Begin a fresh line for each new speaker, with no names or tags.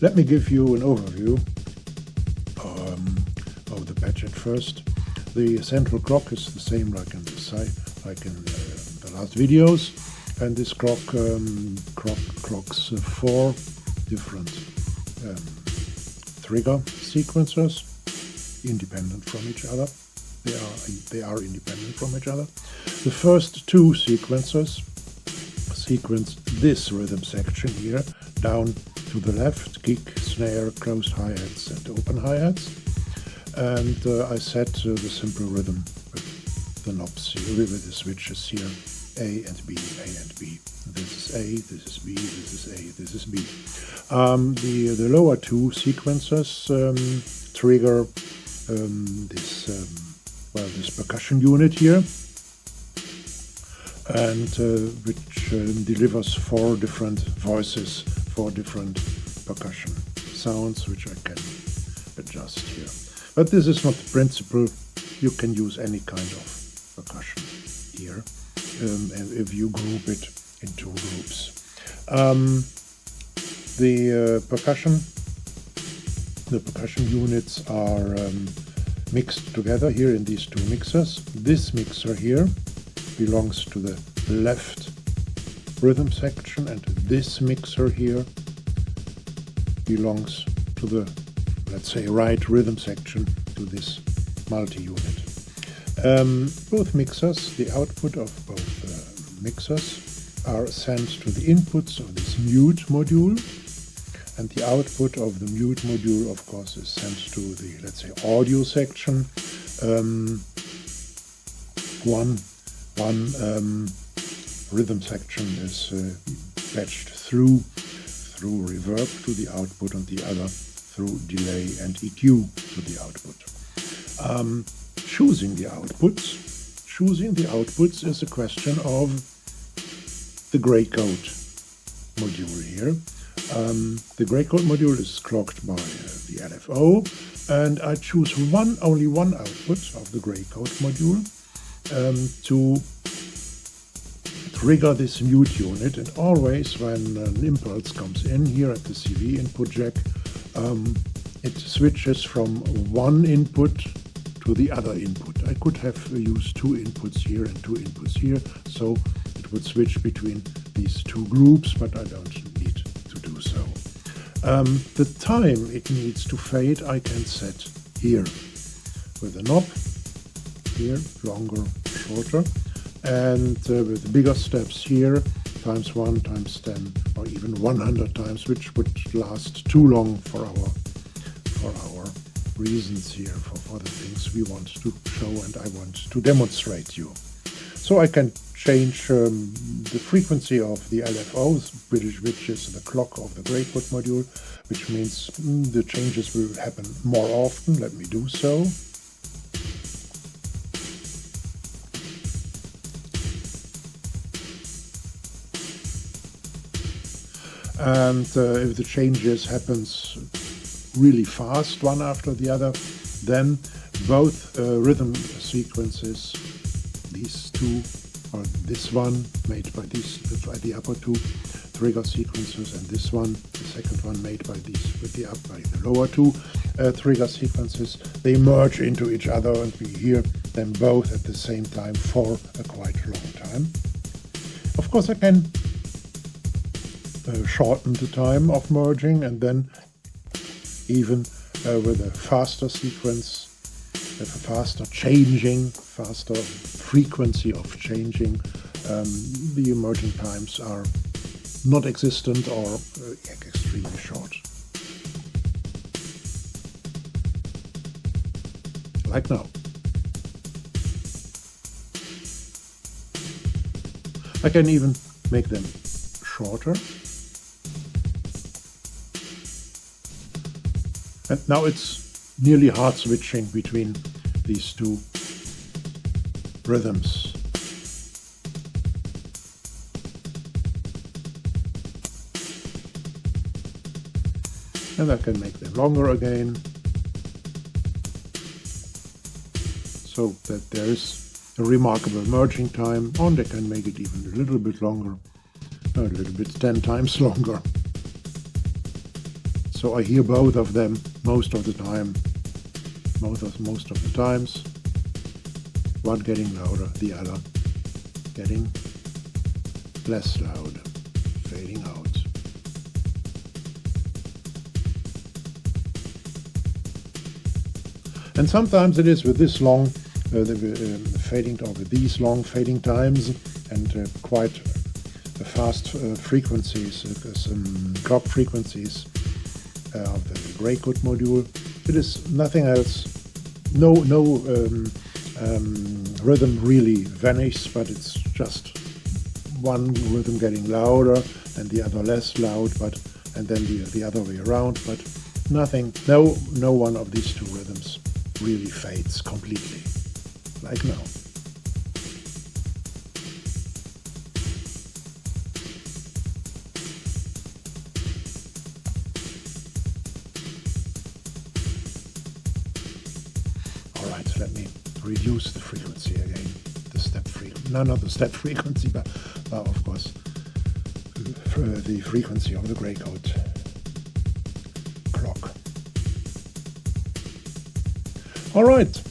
Let me give you an overview of the patch at first. The central clock is the same like in the last videos, and this clock clocks 4 different trigger sequencers, independent from each other. They are independent from each other. The first 2 sequencers sequence this rhythm section here down to the left: kick, snare, closed hi-hats and open hi-hats. And I set the simple rhythm with the knobs here, with the switches here, A and B, A and B. This is A, this is B, this is A, this is B. The lower 2 sequencers trigger this percussion unit here, and which delivers 4 different voices, 4 different percussion sounds, which I can adjust here. But this is not the principle. You can use any kind of percussion here, and if you group it into groups. The percussion units are mixed together here in these 2 mixers. This mixer here belongs to the left rhythm section, and this mixer here belongs to the, let's say, right rhythm section, to this multi-unit. Both mixers, the output of both mixers are sent to the inputs of this mute module, and the output of the mute module, of course, is sent to the, let's say, audio section. One rhythm section is patched through reverb to the output, and the other through delay and EQ to the output. Choosing the outputs is a question of the gray code module here. The gray code module is clocked by the LFO, and I choose only one output of the gray code module to trigger this mute unit. And always when an impulse comes in here at the CV input jack, it switches from one input to the other input. I could have used 2 inputs here and 2 inputs here, so it would switch between these 2 groups, but I don't need to do so. The time it needs to fade I can set here with a knob, here, longer, shorter, and with bigger steps here, ×1, ×10, or even 100 times, which would last too long for our reasons here, for the things we want to show and I want to demonstrate you. So I can change the frequency of the LFO, which is the clock of the gray code module, which means the changes will happen more often. Let me do so. And if the changes happens really fast, one after the other, then both rhythm sequences, these 2, or this one made by the upper 2 trigger sequences, and this one, the second one, made by by the lower 2 trigger sequences, they merge into each other, and we hear them both at the same time for a quite long time. Of course, I can shorten the time of merging, and then even with a faster sequence, with a faster frequency of changing, the emerging times are not existent or extremely short. Like now. I can even make them shorter. And now it's nearly hard switching between these 2 rhythms. And I can make them longer again, so that there is a remarkable merging time, and I can make it even a little bit longer, a little bit 10 times longer. So I hear both of them most of the time. Most of the times. One getting louder, the other getting less loud, fading out. And sometimes it is with this long fading, or with these long fading times and quite fast frequencies, some clock frequencies of the Grey-Coat module. It is nothing else. No rhythm really vanishes, but it's just one rhythm getting louder and the other less loud, and then the other way around. But nothing. No one of these two rhythms really fades completely, like now. Alright, let me reduce the frequency again. The step frequency. No, not the step frequency, but of course the frequency of the Grey-Coat clock. All right.